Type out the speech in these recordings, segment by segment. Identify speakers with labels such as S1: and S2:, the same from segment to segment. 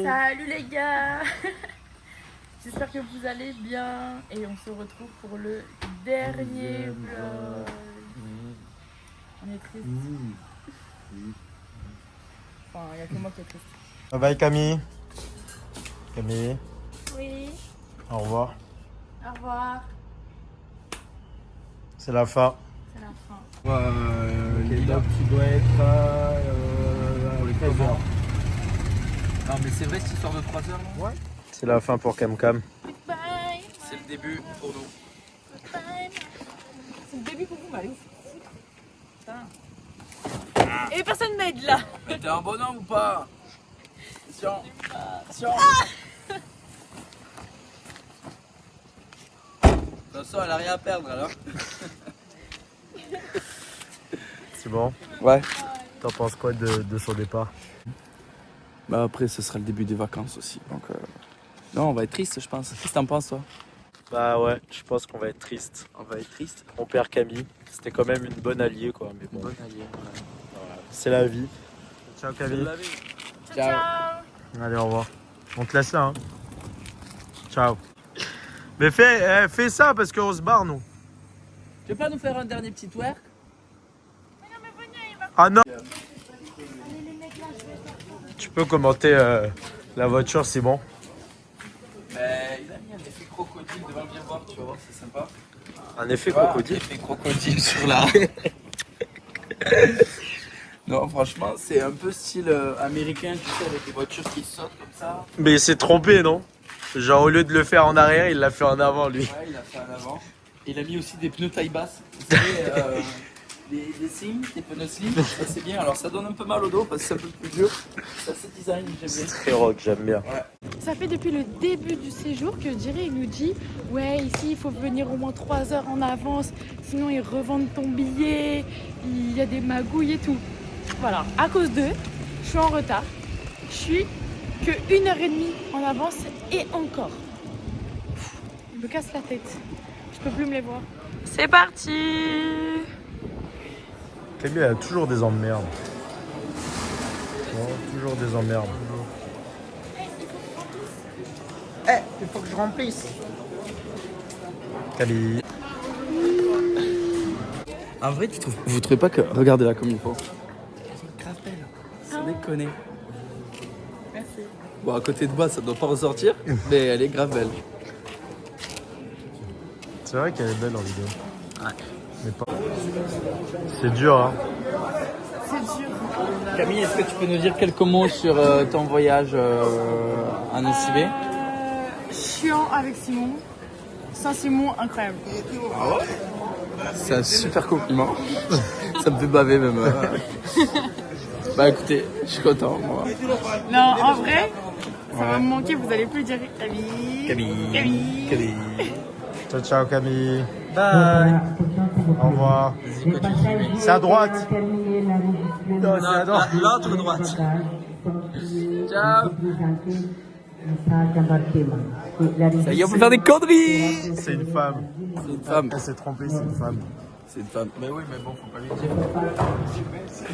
S1: Salut les gars. J'espère que vous allez bien et on se retrouve pour le dernier vlog. On est triste. Enfin, il n'y a que moi qui est triste.
S2: Bye bye Camille. Camille,
S1: Oui.
S2: au revoir.
S1: Au revoir.
S2: C'est la fin.
S1: C'est la fin.
S2: Donc tu dois être à 13h.
S3: Non mais c'est vrai cette histoire de 3 heures là.
S2: Ouais. C'est la fin pour Cam.
S1: Bye.
S3: C'est le début pour nous.
S1: Bye. C'est le début pour vous, mais allez vous foutre. Putain. Et personne m'aide là.
S3: Mais t'es un bonhomme ou pas? Tiens. Tiens. De toute façon elle a rien à perdre alors.
S2: C'est bon?
S3: Ouais.
S2: T'en penses quoi de son départ?
S3: Bah après ce sera le début des vacances aussi. Donc non on va être triste je pense. Qu'est-ce que t'en penses toi?
S2: Bah ouais, je pense qu'on va être triste.
S3: On va être triste.
S2: On perd Camille. C'était quand même une bonne alliée quoi. Mais bon,
S3: Bonne alliée.
S2: voilà. C'est la vie. Ciao Camille.
S1: Ciao.
S2: Allez, au revoir. On te laisse là. Hein. Ciao. Mais fais ça parce qu'on se barre nous.
S3: Tu veux pas nous faire un dernier petit twerk?
S2: Ah non. Tu peux commenter la voiture, c'est bon.
S3: Mais il a mis un effet crocodile devant le miroir, tu vas voir, c'est sympa.
S2: Un effet
S3: Voilà,
S2: crocodile.
S3: effet crocodile sur la. Non, franchement, c'est un peu style américain, tu sais, avec les voitures qui sautent comme ça.
S2: Mais il s'est trompé, non? Genre au lieu de le faire en arrière, il l'a fait en avant lui.
S3: Ouais, il a fait en avant. Il a mis aussi des pneus taille basse. Vous savez, des slim, des pneus slim, ça c'est bien. Alors ça donne un peu mal au dos parce que c'est un peu plus dur. Ça c'est design, j'aime
S2: C'est
S3: bien.
S2: très rock, j'aime bien.
S3: Ouais.
S1: Ça fait depuis le début du séjour que Jerry nous dit ouais ici il faut venir au moins 3 heures en avance sinon ils revendent ton billet, il y a des magouilles et tout. Voilà, à cause d'eux, je suis en retard. Je suis que 1h30 en avance et encore. Je me casse la tête. Je peux plus me les voir. C'est parti.
S2: Camille a toujours des emmerdes. Bon, toujours des emmerdes.
S4: Il faut que je remplisse.
S2: Camille.
S3: En vrai, vous trouvez pas que. Regardez là comme il faut. C'est grave belle. Ça déconne.
S1: Merci.
S3: Bon, à côté de moi, ça doit pas ressortir, mais elle est grave belle.
S2: C'est vrai qu'elle est belle en vidéo.
S3: Ouais.
S2: Mais pas. C'est dur, hein.
S1: C'est dur.
S3: Camille, est-ce que tu peux nous dire quelques mots sur ton voyage en SUV?
S1: Chiant avec Simon. Sans Simon, incroyable.
S3: C'est un super compliment. Ça me fait baver même. Bah écoutez, je suis content moi.
S1: Non, en vrai, ça va me manquer, vous allez plus dire Camille.
S3: Camille. Camille.
S2: Ciao, ciao Camille. Bye. Au revoir. C'est à droite. Non, c'est à droite.
S3: L'autre droite. Ciao. Ça y est, on peut faire des conneries.
S2: C'est une femme.
S3: C'est une femme.
S2: Elle s'est trompée, c'est une femme.
S3: C'est une femme. Mais oui, mais bon, faut pas lui dire.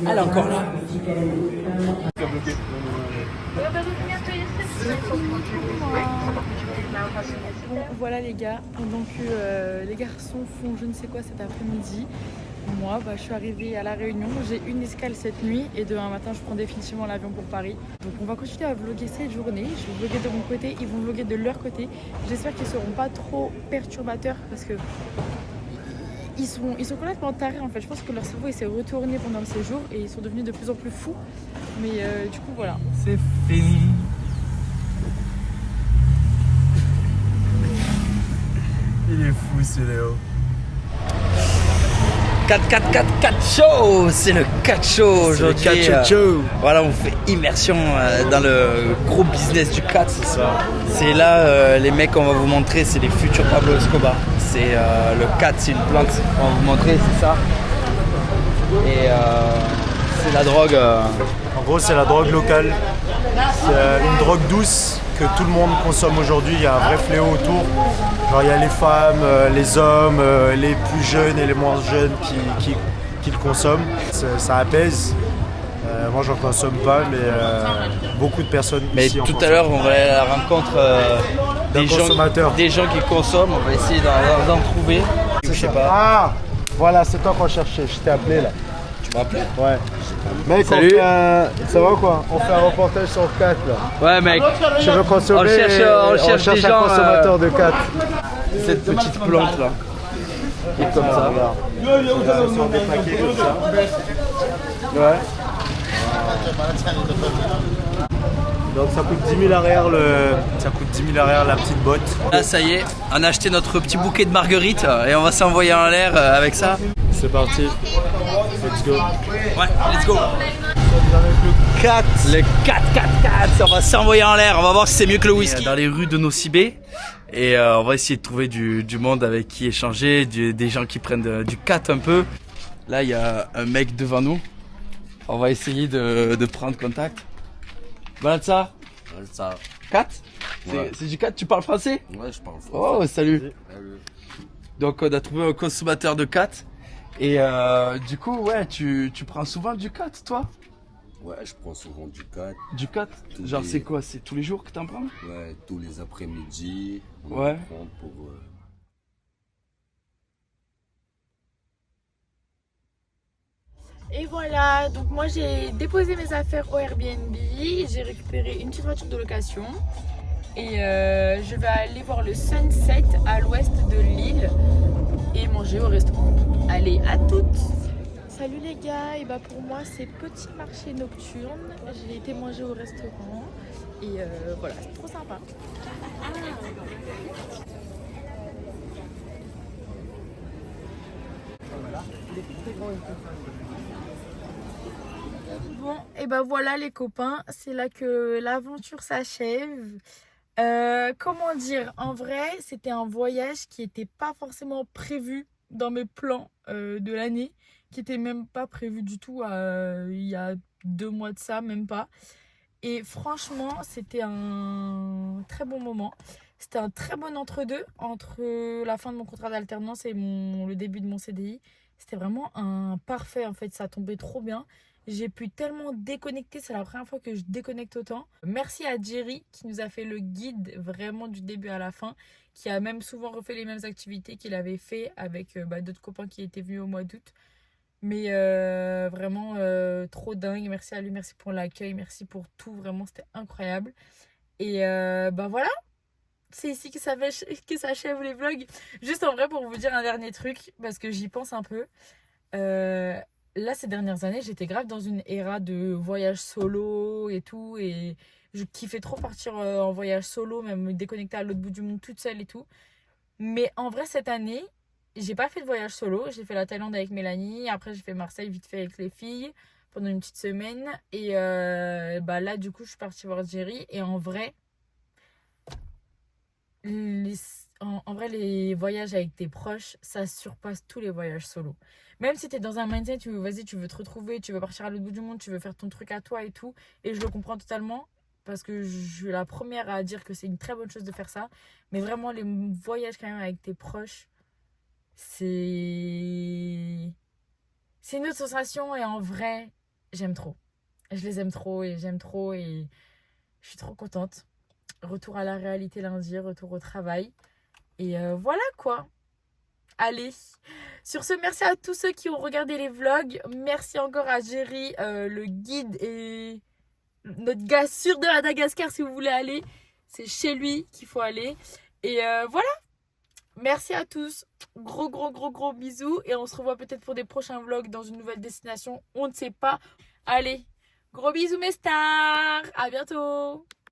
S3: Elle est encore là.
S1: Bon, voilà les gars, pendant que les garçons font je ne sais quoi cet après-midi, moi je suis arrivée à La Réunion, j'ai une escale cette nuit et demain matin je prends définitivement l'avion pour Paris. Donc on va continuer à vlogger cette journée, je vais vlogger de mon côté, ils vont vlogger de leur côté. J'espère qu'ils ne seront pas trop perturbateurs parce que ils sont complètement tarés en fait. Je pense que leur cerveau il s'est retourné pendant le séjour et ils sont devenus de plus en plus fous. Mais du coup voilà.
S3: C'est fini.
S2: Il est fou, ce Léo.
S5: 4 show, c'est le 4 show aujourd'hui. Voilà, on fait immersion dans le gros business du 4 ce soir. C'est là les mecs qu'on va vous montrer, c'est les futurs Pablo Escobar. C'est le 4, c'est une plante qu'on va vous montrer, c'est ça. Et c'est la drogue.
S2: En gros, c'est la drogue locale. C'est une drogue douce que tout le monde consomme aujourd'hui. Il y a un vrai fléau autour. Genre, il y a les femmes, les hommes, les plus jeunes et les moins jeunes qui le consomment. Ça apaise. Moi, j'en consomme pas, mais beaucoup de personnes
S5: Mais
S2: ici en
S5: tout à
S2: consomment.
S5: l'heure, on va aller à la rencontre des gens qui consomment. On va essayer d'en trouver. Je sais pas.
S2: Ah, voilà, c'est toi qu'on cherchait. Je t'ai appelé là.
S5: Tu m'as appelé?
S2: Ouais. Mec,
S5: Salut.
S2: ça va quoi? On fait un reportage sur 4 là.
S5: Ouais, mec.
S2: Je veux consommer.
S5: On cherche des
S2: un
S5: gens,
S2: consommateur de 4.
S5: Cette petite plante là. Qui est comme ça.
S2: Sur des paquets comme ça.
S5: Ouais.
S2: Donc ça coûte 10 000 arrière la petite botte.
S5: Là, ça y est, on a acheté notre petit bouquet de marguerites et on va s'envoyer en l'air avec ça.
S2: C'est parti. Let's go.
S5: Ouais, let's go.
S2: Le 4.
S5: Le 4, on va s'envoyer en l'air, on va voir si c'est mieux que le whisky. Dans les rues de Nocibé, et on va essayer de trouver du monde avec qui échanger, des gens qui prennent du 4 un peu. Là, il y a un mec devant nous, on va essayer de prendre contact. Valentin, 4 C'est du 4, tu parles français?
S6: Ouais, je parle français.
S5: Oh, salut. Donc, on a trouvé un consommateur de 4. Et du coup, ouais, tu prends souvent du 4, toi?
S6: Ouais, je prends souvent du 4.
S5: Du 4? Genre, c'est quoi? C'est tous les jours que t'en prends?
S6: Ouais, tous les après-midi. On
S5: Ouais.
S6: en prend pour.
S1: Et voilà, donc moi j'ai déposé mes affaires au Airbnb, j'ai récupéré une petite voiture de location et je vais aller voir le sunset à l'ouest de l'île et manger au restaurant. Allez, à toutes! Salut les gars, et bah pour moi c'est petit marché nocturne, j'ai été manger au restaurant et voilà, c'est trop sympa. Bon, et ben voilà les copains, c'est là que l'aventure s'achève. Comment dire, en vrai, c'était un voyage qui n'était pas forcément prévu dans mes plans de l'année, qui n'était même pas prévu du tout il y a 2 mois de ça, même pas. Et franchement, c'était un très bon moment. C'était un très bon entre-deux entre la fin de mon contrat d'alternance et le début de mon CDI. C'était vraiment un parfait en fait, ça tombait trop bien. J'ai pu tellement déconnecter, c'est la première fois que je déconnecte autant. Merci à Jerry qui nous a fait le guide vraiment du début à la fin, qui a même souvent refait les mêmes activités qu'il avait fait avec d'autres copains qui étaient venus au mois d'août. Mais vraiment trop dingue, merci à lui, merci pour l'accueil, merci pour tout, vraiment c'était incroyable. Et voilà, c'est ici que s'achèvent les vlogs. Juste en vrai pour vous dire un dernier truc, parce que j'y pense un peu. Là ces dernières années j'étais grave dans une ère de voyage solo et tout. Et je kiffais trop partir en voyage solo, même me déconnecter à l'autre bout du monde toute seule et tout. Mais en vrai cette année, j'ai pas fait de voyage solo. J'ai fait la Thaïlande avec Mélanie. Après, j'ai fait Marseille vite fait avec les filles pendant une petite semaine. Et là, du coup, je suis partie voir Jerry. Et en vrai, les voyages avec tes proches, ça surpasse tous les voyages solo. Même si t'es dans un mindset, tu veux te retrouver, tu veux partir à l'autre bout du monde, tu veux faire ton truc à toi et tout. Et je le comprends totalement. Parce que je suis la première à dire que c'est une très bonne chose de faire ça. Mais vraiment, les voyages quand même avec tes proches, c'est une autre sensation et en vrai j'aime trop, je les aime trop et j'aime trop et je suis trop contente. Retour à la réalité lundi, retour au travail et voilà quoi. Allez, sur ce, merci à tous ceux qui ont regardé les vlogs, merci encore à Jerry, le guide et notre gars sûr de Madagascar. Si vous voulez aller, c'est chez lui qu'il faut aller et voilà. Merci à tous, gros bisous et on se revoit peut-être pour des prochains vlogs dans une nouvelle destination, on ne sait pas. Allez, gros bisous mes stars, à bientôt.